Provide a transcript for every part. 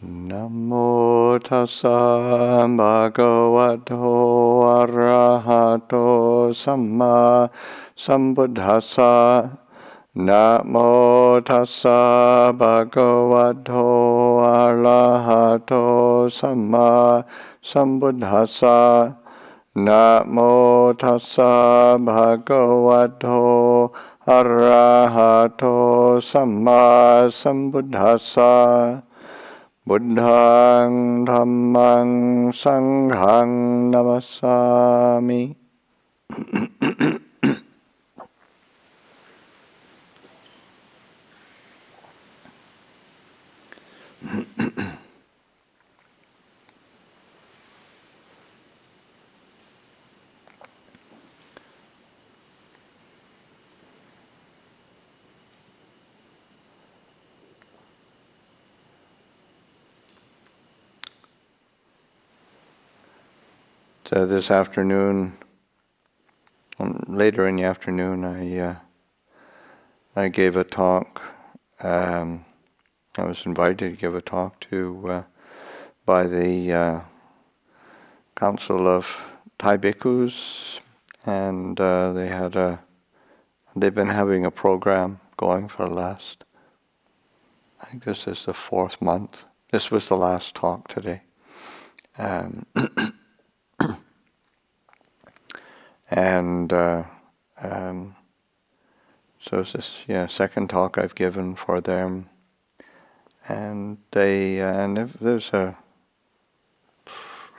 Namo tassa bhagavato arahato samma sambuddhassa. Namo tassa bhagavato arahato samma sambuddhassa. Namo tassa bhagavato arahato samma sambuddhassa. Buddhaṃ Dhammaṃ Sanghaṃ Namassāmi. So this afternoon, later in the afternoon, I gave a talk. I was invited to give a talk by the Council of Thai Bhikkhus, and they've been having a program going for the last, I think this is the 4th month. This was the last talk today. So it's this second talk I've given for them, and there's it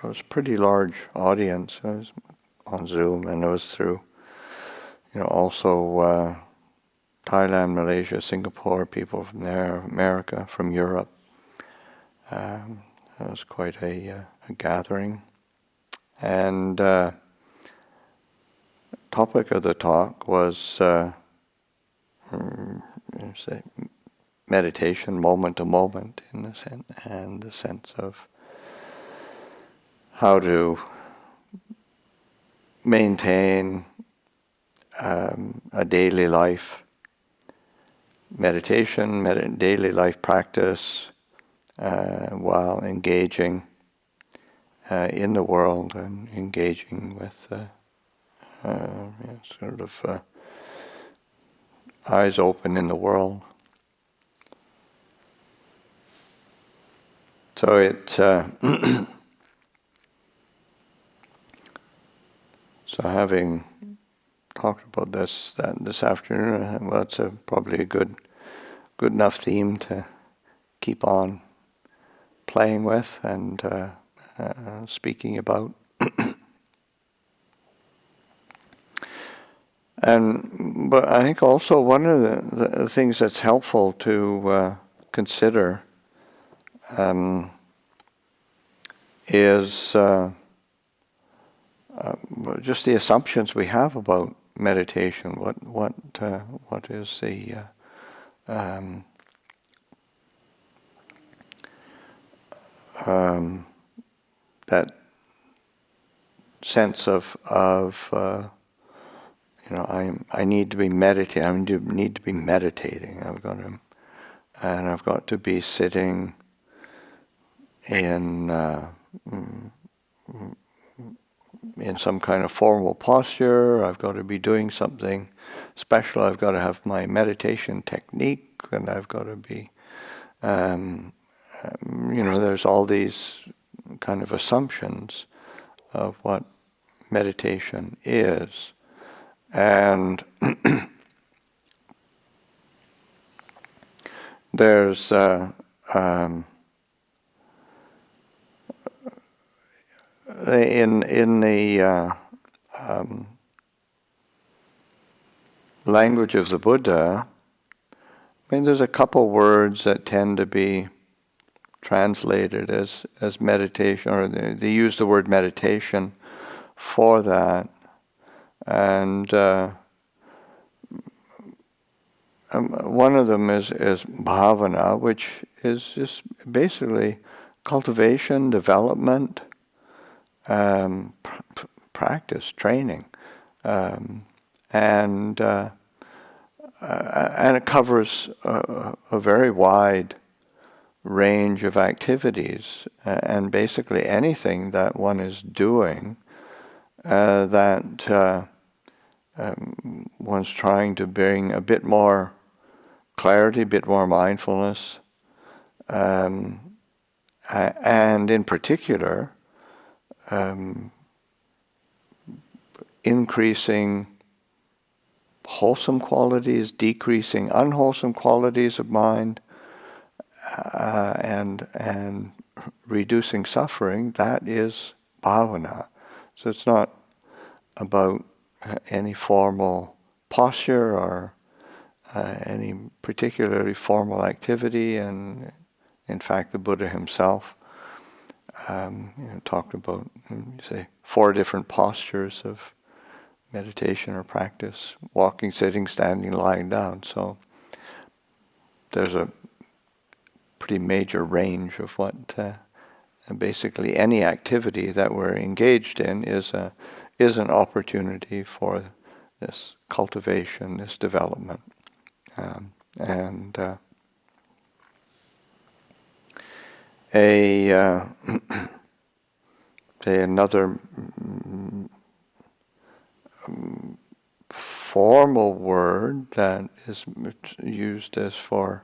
was a pretty large audience. It was on Zoom, and it was through also Thailand, Malaysia, Singapore, people from there, America, from Europe. It was quite a gathering, and topic of the talk was meditation, moment to moment, in the sense, and the sense of how to maintain a daily life meditation, daily life practice while engaging in the world and engaging with eyes open in the world. So so having talked about this afternoon, well, it's probably a good enough theme to keep on playing with and speaking about. But I think also one of the things that's helpful to consider is just the assumptions we have about meditation. What is the that sense of I need to be meditating. I need to be meditating. I've got to be sitting in some kind of formal posture. I've got to be doing something special. I've got to have my meditation technique, and I've got to be, there's all these kind of assumptions of what meditation is. And there's in the language of the Buddha, there's a couple words that tend to be translated as meditation, or they use the word meditation for that. And one of them is bhavana, which is just basically cultivation, development, practice, training, and it covers a very wide range of activities, and basically anything that one is doing that one's trying to bring a bit more clarity, a bit more mindfulness, and in particular, increasing wholesome qualities, decreasing unwholesome qualities of mind, and reducing suffering. That is bhavana. So it's not about any formal posture or any particularly formal activity. And in fact, the Buddha himself talked about, say, 4 different postures of meditation or practice: walking, sitting, standing, lying down. So there's a pretty major range of what basically any activity that we're engaged in is an opportunity for this cultivation, this development. And say another formal word that is used as for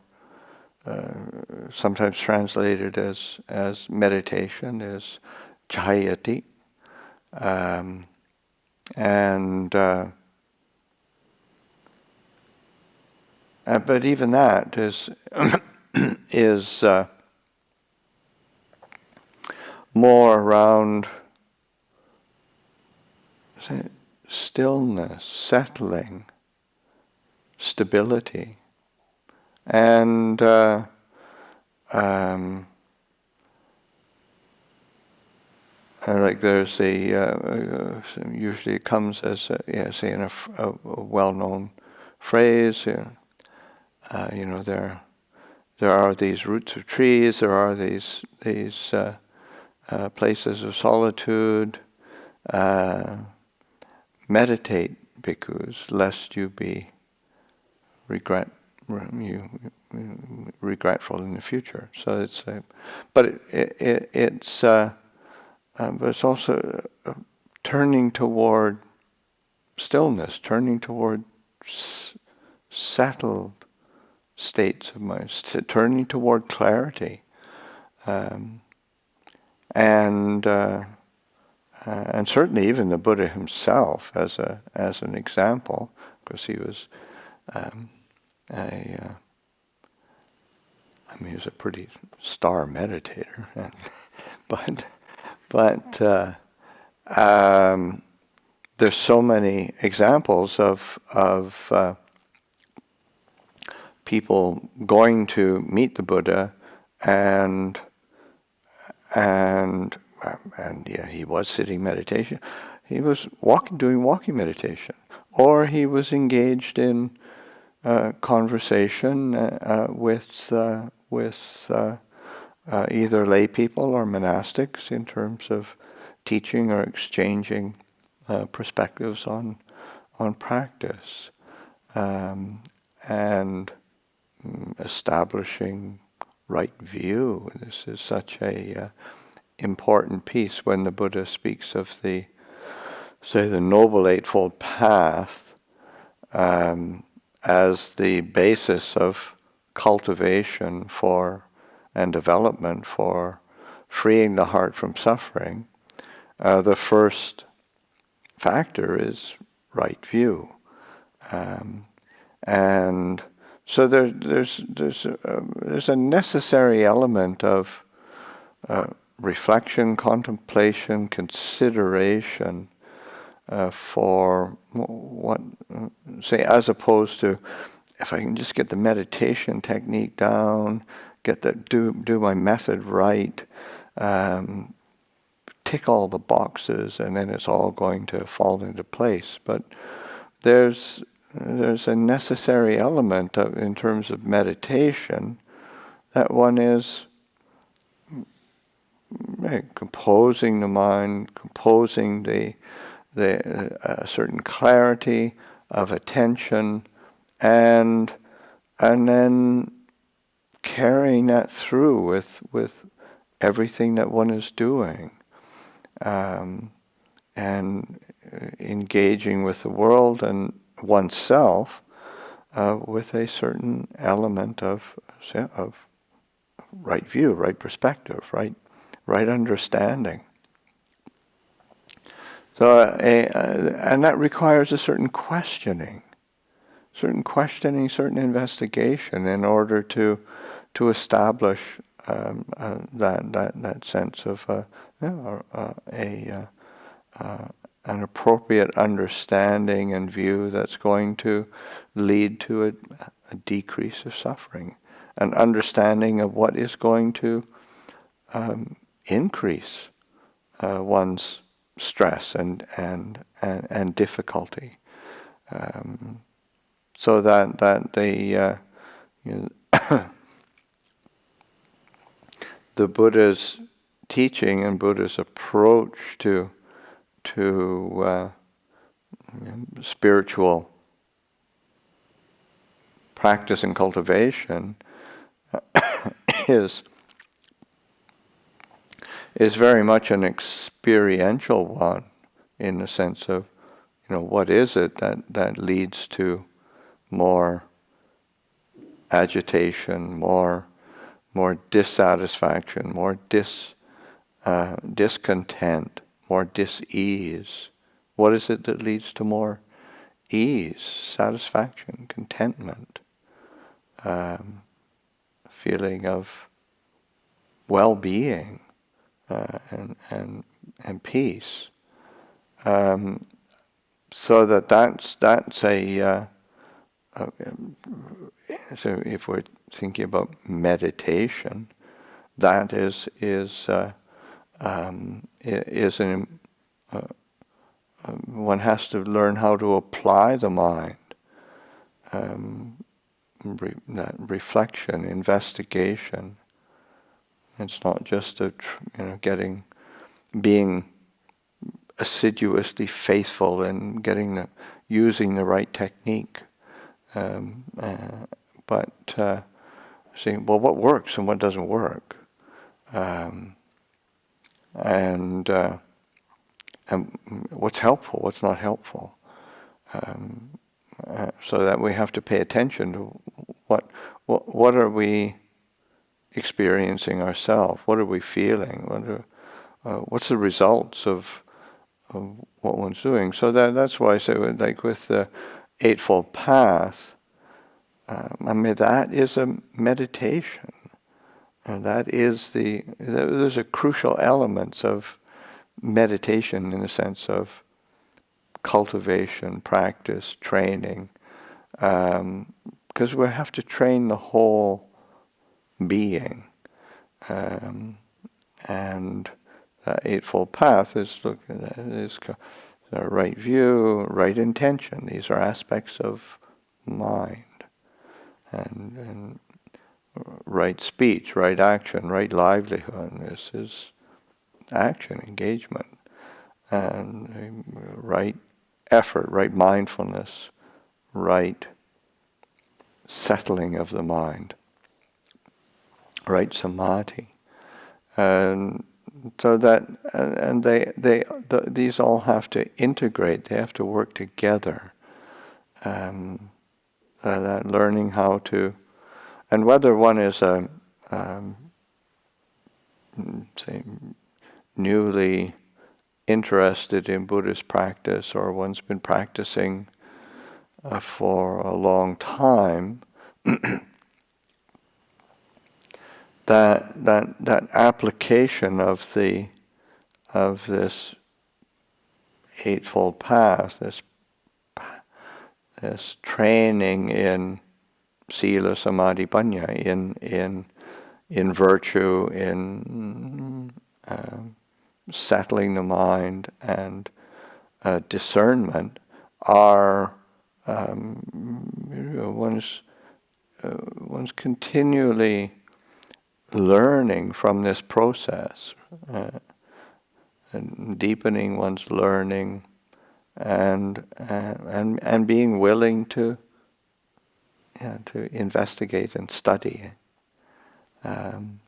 sometimes translated as meditation is jhayati, but even that is is more around, say, stillness, settling, stability, and like there's usually it comes as say in a well-known phrase. There are these roots of trees. There are these places of solitude. Meditate, bhikkhus, lest you be regretful in the future. So it's, but it's also turning toward stillness, turning toward settled states of mind, turning toward clarity, and certainly even the Buddha himself, as an example, because he was he was a pretty star meditator, but there's so many examples of people going to meet the Buddha, and yeah, he was sitting meditation. He was doing walking meditation, or he was engaged in conversation with either lay people or monastics in terms of teaching or exchanging perspectives on practice, and establishing right view. This is such a important piece when the Buddha speaks of the Noble Eightfold Path as the basis of cultivation for and development for freeing the heart from suffering. The first factor is right view, and so there's a necessary element of reflection, contemplation, consideration for what, say, as opposed to, if I can just get the meditation technique down, do my method right, tick all the boxes, and then it's all going to fall into place. But there's a necessary element in terms of meditation that one is composing the mind, composing the certain clarity of attention, and then carrying that through with everything that one is doing, and engaging with the world and oneself with a certain element of right view, right perspective, right understanding. So, and that requires a certain questioning, certain investigation in order to establish that sense of an appropriate understanding and view that's going to lead to a decrease of suffering, an understanding of what is going to increase one's stress and difficulty, so that the the Buddha's teaching and Buddha's approach to spiritual practice and cultivation is very much an experiential one, in the sense of, what is it that leads to more agitation, more dissatisfaction, more discontent, more dis-ease? What is it that leads to more ease, satisfaction, contentment, feeling of well-being and peace? So that's a so if we're thinking about meditation, that is an one has to learn how to apply the mind, that reflection, investigation. It's not just being assiduously faithful and using the right technique, but seeing, well, what works and what doesn't work, and what's helpful, what's not helpful, so that we have to pay attention to what are we experiencing ourselves, what are we feeling, what's the results of what one's doing. So that's why I say, like with the Eightfold Path, that is a meditation, and those are crucial elements of meditation, in the sense of cultivation, practice, training, because we have to train the whole being, and the Eightfold Path is right view, right intention. These are aspects of mind, and right speech, right action, right livelihood. This is action, engagement, and right effort, right mindfulness, right settling of the mind, right samadhi, and so that these all have to integrate. They have to work together. That learning how to, and whether one is say, newly interested in Buddhist practice, or one's been practicing for a long time, that application of this Eightfold Path, this training in sila, samadhi, panya, in virtue, in settling the mind, and discernment, are one's continually learning from this process, and deepening one's learning, and being willing to investigate and study. And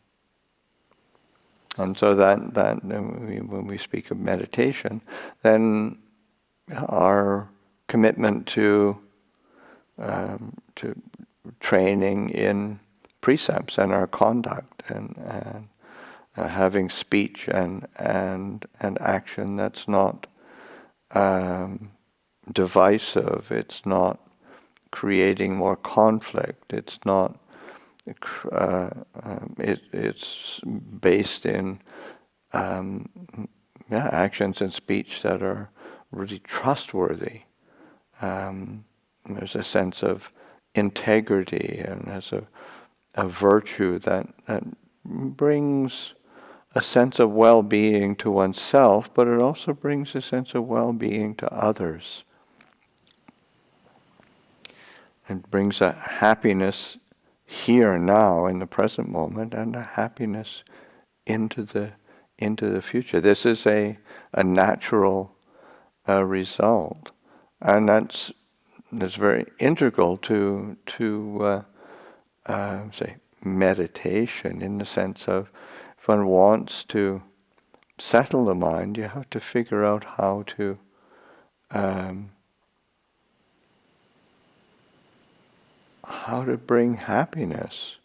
so when we speak of meditation, then our commitment to training in precepts and our conduct and having speech and action that's not divisive, it's not creating more conflict, it's not it's based in actions and speech that are really trustworthy. There's a sense of integrity, and there's a virtue that brings a sense of well-being to oneself, but it also brings a sense of well-being to others. It brings a happiness here and now in the present moment, and a happiness into the future. This is a natural result, and that's very integral to say meditation, in the sense of, if one wants to settle the mind, you have to figure out how to bring happiness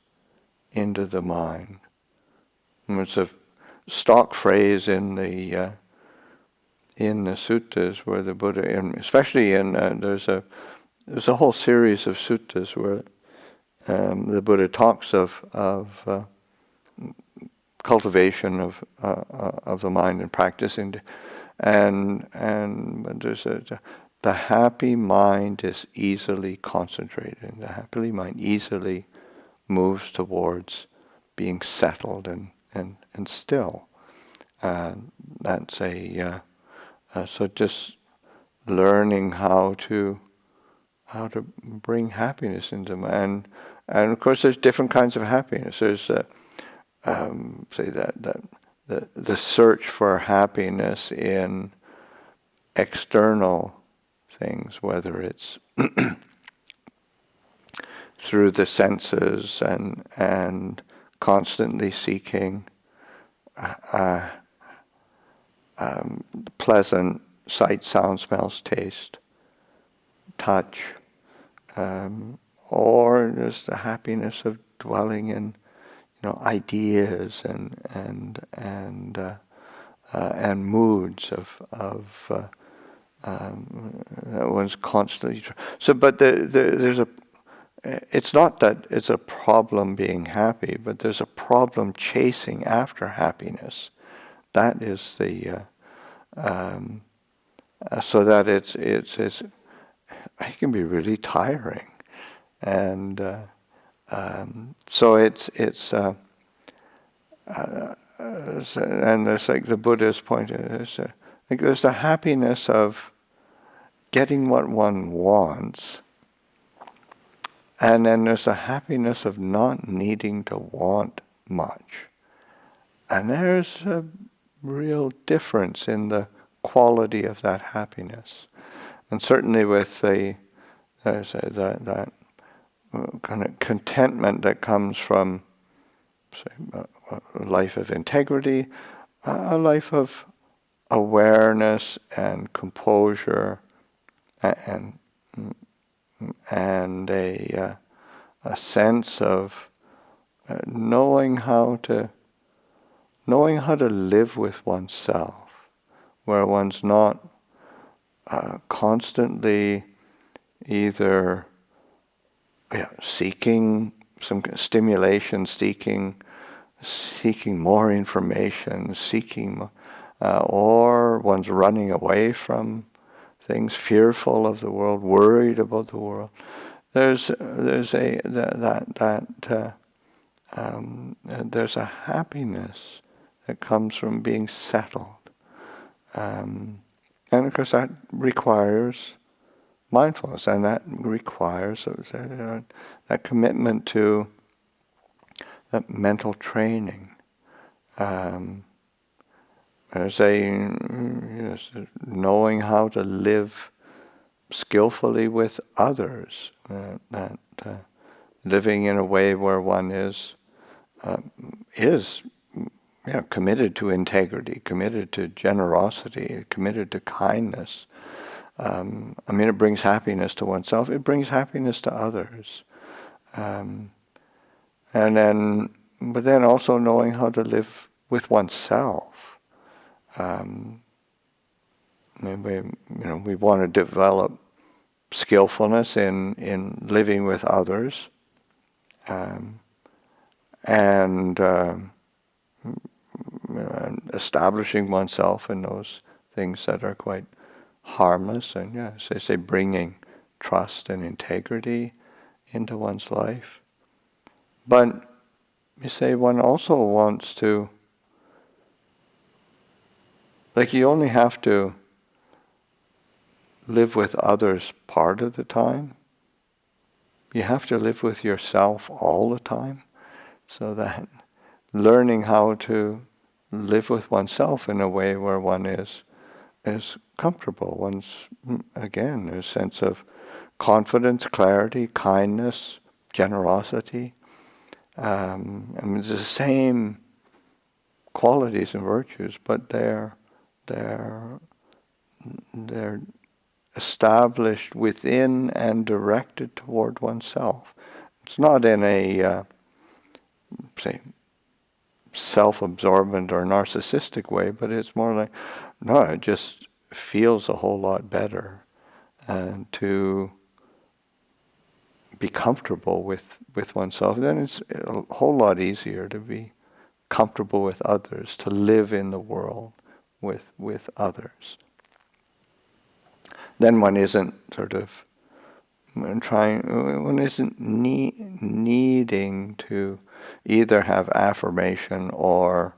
into the mind. And it's a stock phrase in the suttas where the Buddha, especially in there's a whole series of suttas where the Buddha talks of cultivation of the mind and practicing, and there's the happy mind is easily concentrated. The happy mind easily moves towards being settled and still. That's so just learning how to bring happiness into mind, and of course there's different kinds of happiness. There's say that the search for happiness in external things, whether it's through the senses and constantly seeking pleasant sight, sound, smells, taste, touch, or just the happiness of dwelling in ideas and moods of one's constantly. So, but there's a. It's not that it's a problem being happy, but there's a problem chasing after happiness. That is the. So that it can be really tiring, and so it's and there's like the Buddha's point. There's a happiness of getting what one wants, and then there's a happiness of not needing to want much, and there's a real difference in the quality of that happiness. And certainly with that kind of contentment that comes from, say, a life of integrity, a life of awareness and composure, and a sense of knowing how to live with oneself, where one's not constantly either seeking some stimulation, seeking more information, or one's running away from things, fearful of the world, worried about the world. There's a happiness that comes from being settled. And of course that requires mindfulness, and that requires that commitment to that mental training. There's knowing how to live skillfully with others, living in a way where one is is committed to integrity, committed to generosity, committed to kindness. It brings happiness to oneself. It brings happiness to others. But then also knowing how to live with oneself. We want to develop skillfulness in living with others, and establishing oneself in those things that are quite harmless, and as I say, bringing trust and integrity into one's life. But you say one also wants to, you only have to live with others part of the time. You have to live with yourself all the time. So that learning how to live with oneself in a way where one is comfortable. One's, again, a sense of confidence, clarity, kindness, generosity. It's the same qualities and virtues, but they're established within and directed toward oneself. It's not in a say self-absorbent or narcissistic way, but it's more like, no, it just feels a whole lot better to be comfortable with oneself. Then it's a whole lot easier to be comfortable with others, to live in the world with others. Then one isn't sort of one isn't needing to either have affirmation or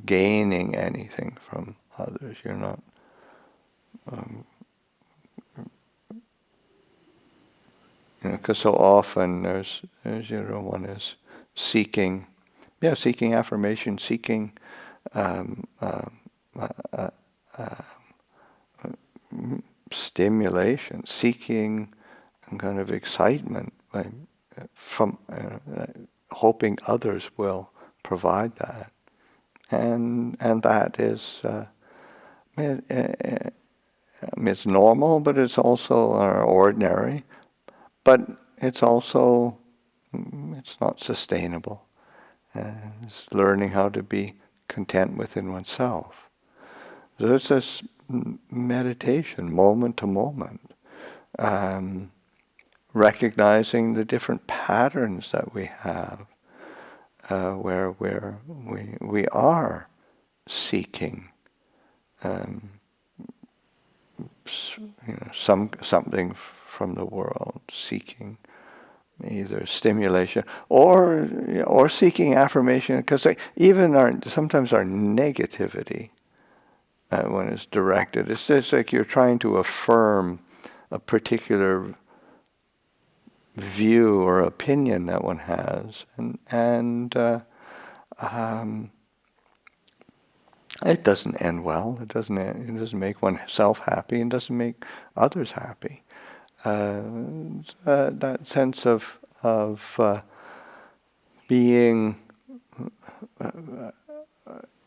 gaining anything from others. You're not because so often there's one is seeking affirmation, seeking stimulation, seeking kind of excitement from hoping others will provide that, and that is it's normal, but it's also ordinary, but it's also it's not sustainable. It's learning how to be content within oneself. So it's this meditation, moment to moment, recognizing the different patterns that we have, where we are seeking something from the world, seeking either stimulation or seeking affirmation, because even sometimes our negativity, when it's directed, it's just like you're trying to affirm a particular view or opinion that one has, and it doesn't end well. It doesn't make oneself happy, and doesn't make others happy. That sense of being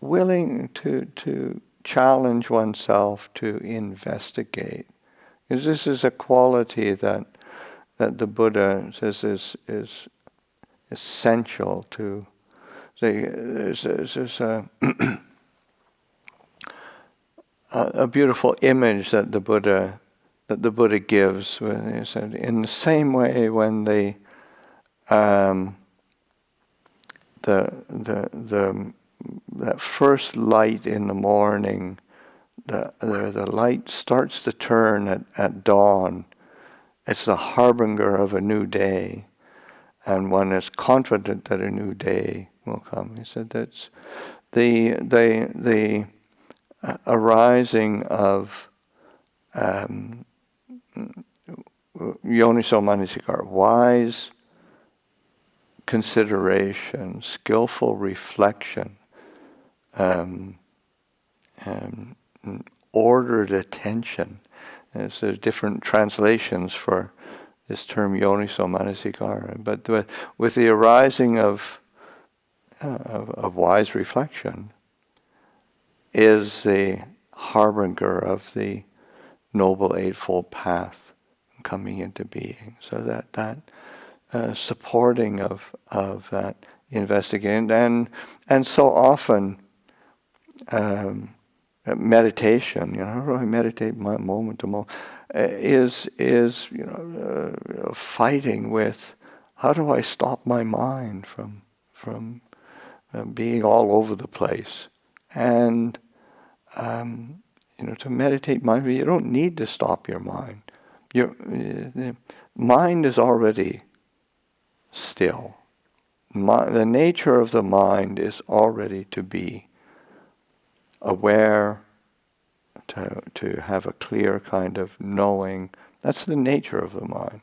willing to challenge oneself to investigate, because this is a quality that the Buddha says is essential to. There's a beautiful image that the Buddha gives. He said, in the same way, when that first light in the morning, the light starts to turn at dawn. It's the harbinger of a new day, and one is confident that a new day will come. He said that's the arising of yoniso manasikara, wise consideration, skillful reflection, ordered attention. There's different translations for this term yoniso manasikara. But with the arising of wise reflection is the harbinger of the Noble Eightfold Path coming into being. So that supporting of that investigation, and so often meditation, how do I meditate moment to moment, is fighting with how do I stop my mind from being all over the place. And to meditate mindfully, you don't need to stop your mind. The mind is already still. The nature of the mind is already to be aware, to have a clear kind of knowing. That's the nature of the mind.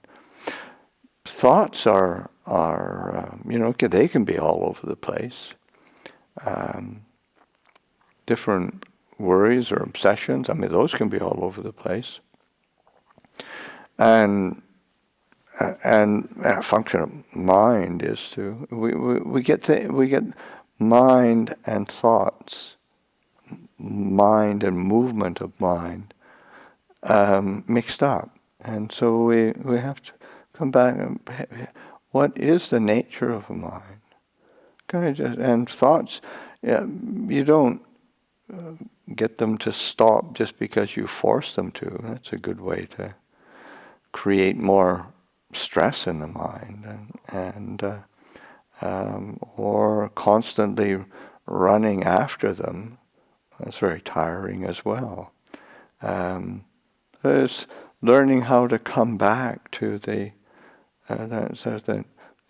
Thoughts are they can be all over the place. Different worries or obsessions, those can be all over the place. And a function of mind is to we get mind and thoughts, mind and movement of mind mixed up, and so we have to come back and what is the nature of a mind? And thoughts, you don't get them to stop just because you force them to. That's a good way to create more stress in the mind, or constantly running after them. That's very tiring as well. There's learning how to come back to the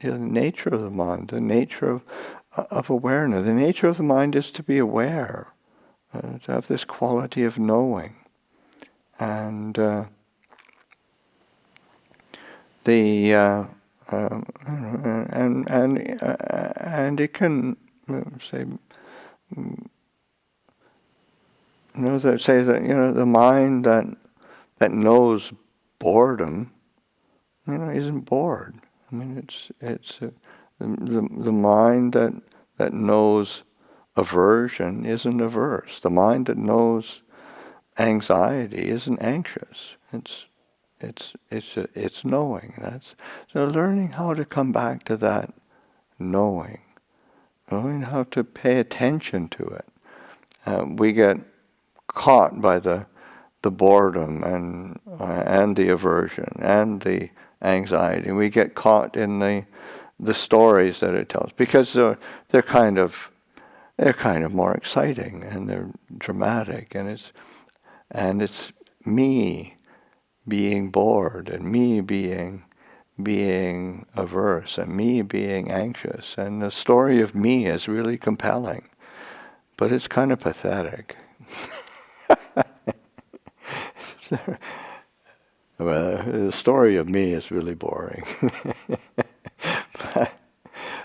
nature of the mind, the nature of awareness. The nature of the mind is to be aware, to have this quality of knowing, and and it can say that says that the mind that knows boredom isn't bored. It's the mind that knows aversion isn't averse. The mind that knows anxiety isn't anxious. It's knowing. So learning how to come back to that knowing how to pay attention to it. We get caught by the boredom and the aversion and the anxiety. We get caught in the stories that it tells because they're kind of more exciting and they're dramatic, and it's me being bored and me being averse and me being anxious, and the story of me is really compelling, but it's kind of pathetic. Well, the story of me is really boring.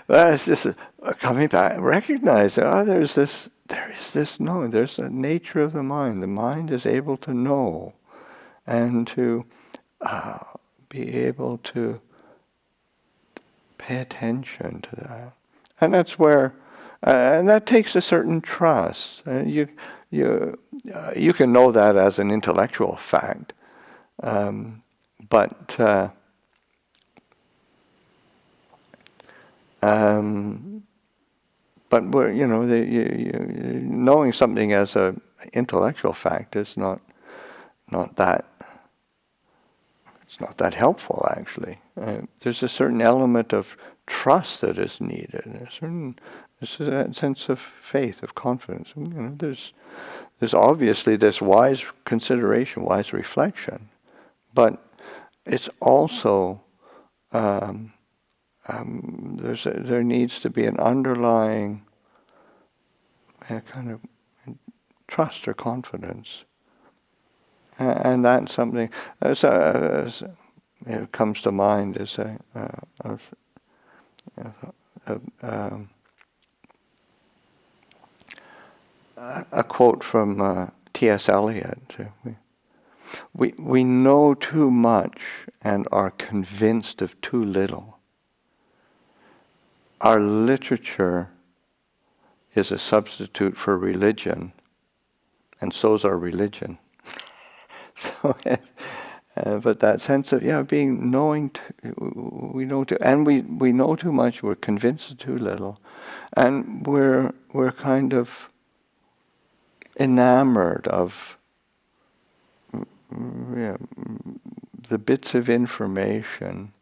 But it's just coming back, recognize there is this knowing. There's a nature of the mind. The mind is able to know and to be able to pay attention to that. And that's where, and that takes a certain trust. You can know that as an intellectual fact, but where, knowing something as a intellectual fact is not that. It's not that helpful, actually. There's a certain element of trust that is needed. There's a sense of faith, of confidence. There's obviously this wise consideration, wise reflection, but it's also there needs to be an underlying kind of trust or confidence, and that's something. It comes to mind is a quote from T.S. Eliot. we know too much and are convinced of too little. Our literature is a substitute for religion, and so is our religion. So, but that sense of being knowing, we know too, and we know too much. We're convinced of too little, and we're kind of enamored of the bits of information,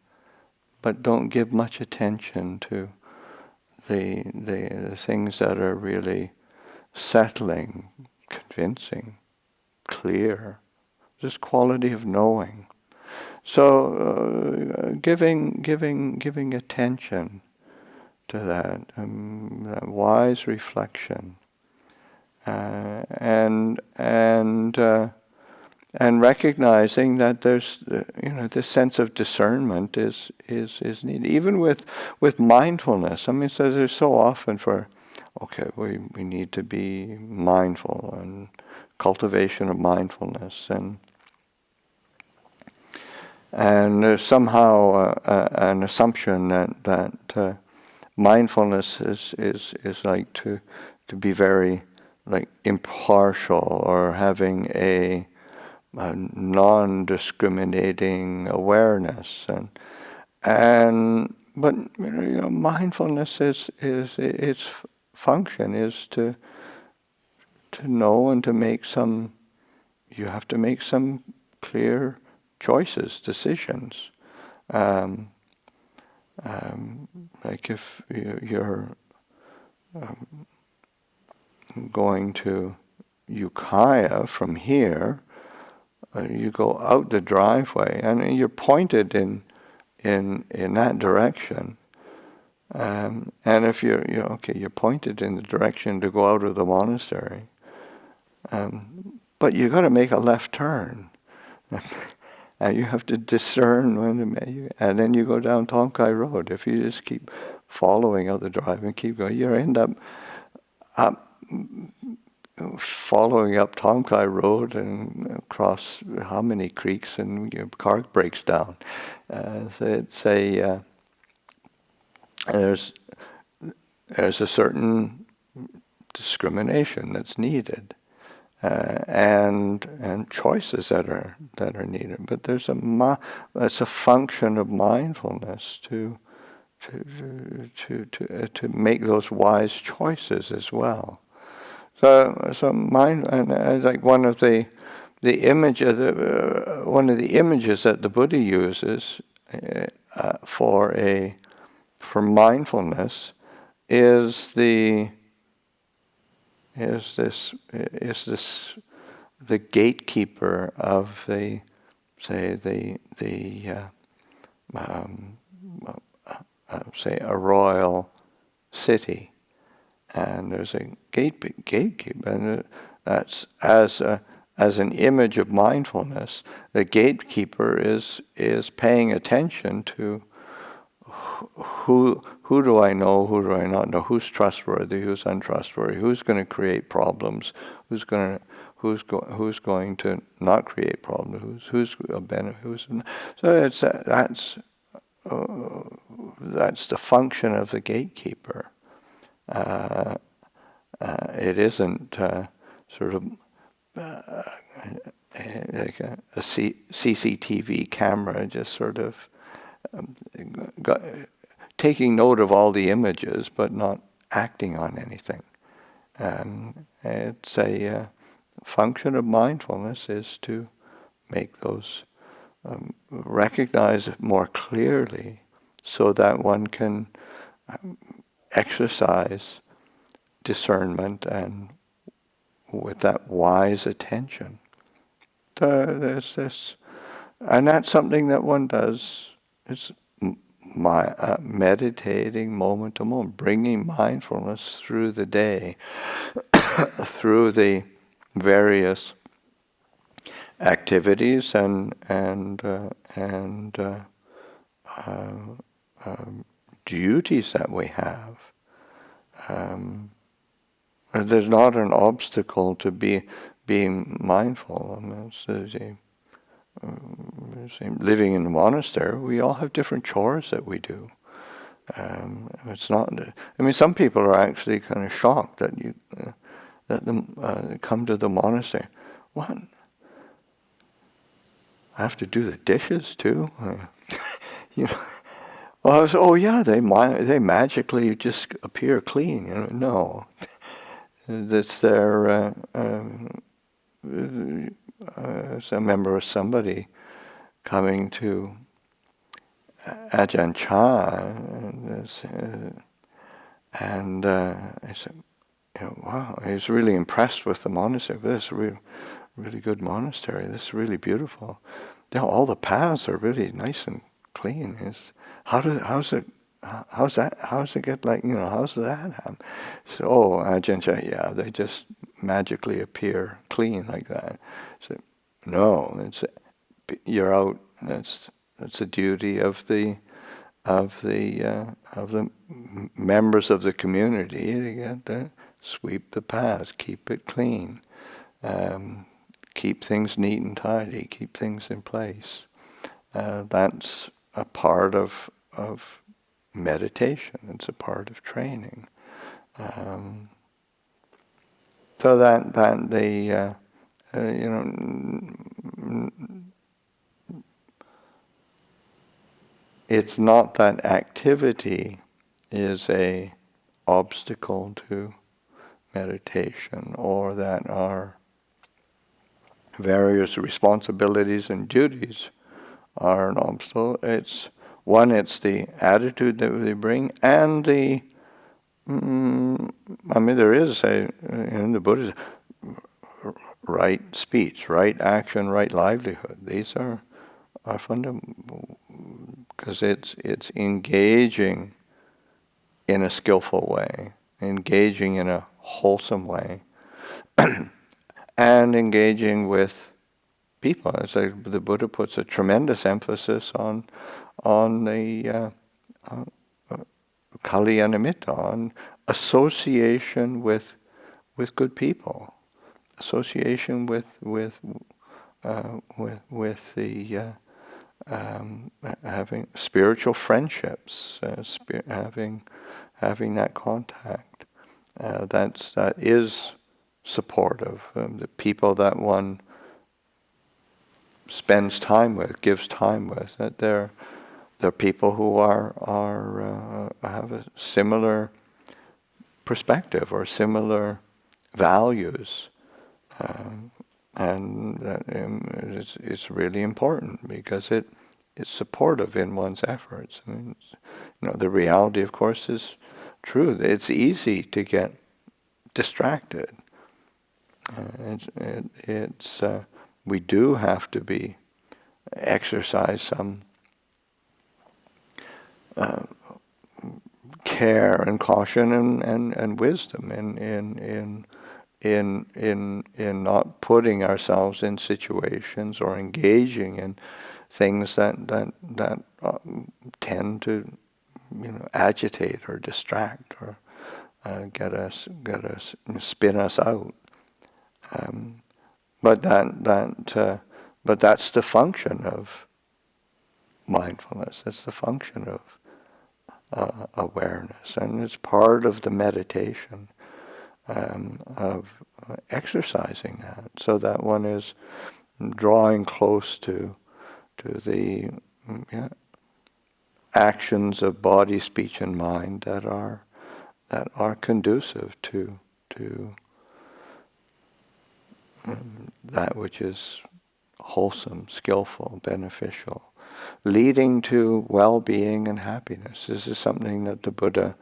but don't give much attention to the things that are really settling, convincing, clear. This quality of knowing. So giving attention to that wise reflection, and recognizing that there's this sense of discernment is needed, even with mindfulness. I mean, so there's so often we need to be mindful, and cultivation of mindfulness, and there's somehow an assumption that mindfulness is like to be very like impartial, or having a non-discriminating awareness, but mindfulness is its function is to know and to make some. You have to make some clear choices, decisions. Like if you're going to Ukiah from here, you go out the driveway and you're pointed in that direction. And if you're pointed in the direction to go out of the monastery, but you got to make a left turn. And you have to discern when to make, and then you go down Tongkai Road. If you just keep following out the drive and keep going, you end up following up Tongkai Road and across how many creeks, and your car breaks down. So it's there's a certain discrimination that's needed. And choices that are needed, but there's it's a function of mindfulness to make those wise choices as well. So mind, and it's like one of the images that the Buddha uses for mindfulness is the gatekeeper of the say a royal city, and there's a gatekeeper, and that's as an image of mindfulness. The gatekeeper is paying attention to who do I know, who do I not know, who's trustworthy, who's untrustworthy, who's going to create problems, who's going to not create problems, who's a benefit, so that's the function of the gatekeeper. It isn't sort of like a CCTV camera, just sort of taking note of all the images, but not acting on anything. It's a function of mindfulness is to make those, recognize it more clearly, so that one can exercise discernment and with that wise attention. There's this, and that's something that one does. It's meditating moment to moment, bringing mindfulness through the day, through the various activities and duties that we have. There's not an obstacle to being mindful. I mean, living in the monastery, we all have different chores that we do. It's not. I mean, some people are actually kind of shocked that you that them come to the monastery. What? I have to do the dishes too. You know. Well, I was, oh yeah, they magically just appear clean. You know, no, that's their. As I remember somebody coming to Ajahn and I said, wow, he was really impressed with the monastery. This is a really good monastery. This is really beautiful. All the paths are really nice and clean. How's it get like, how's that happen? So, Ajahn Chah, yeah, they just magically appear clean like that. So, no, you're out. That's the duty of the members of the community to get sweep the paths, keep it clean, keep things neat and tidy, keep things in place. That's a part of meditation. It's a part of training. So that the it's not that activity is a obstacle to meditation, or that our various responsibilities and duties are an obstacle. It's the attitude that we bring, and the there is in the Buddhism, right speech, right action, right livelihood. These are fundamental, because it's engaging in a skillful way, engaging in a wholesome way, and engaging with people. It's like the Buddha puts a tremendous emphasis on the Kalyanamitta, on association with good people, association with the having spiritual friendships, having that contact. That is supportive. The people that one spends time with, gives time with, that they're people who have a similar perspective or similar values, and it's really important because it's supportive in one's efforts. I mean, the reality, of course, is true. It's easy to get distracted. We do have to exercise some care and caution and wisdom in not putting ourselves in situations or engaging in things that tend to agitate or distract or get us spin us out. But that's the function of mindfulness. That's the function of awareness, and it's part of the meditation of exercising that, so that one is drawing close to the actions of body, speech, and mind that are conducive to that which is wholesome, skillful, beneficial, leading to well-being and happiness. This is something that the Buddha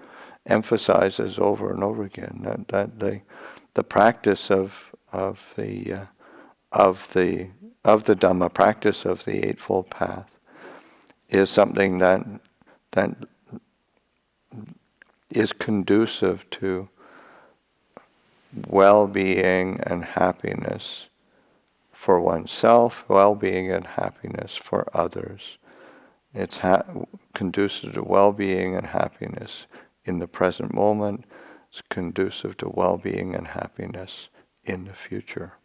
emphasizes over and over again. That the practice of the Dhamma, practice of the Eightfold Path, is something that is conducive to well-being and happiness for oneself, well-being and happiness for others. It's conducive to well-being and happiness in the present moment. It's conducive to well-being and happiness in the future.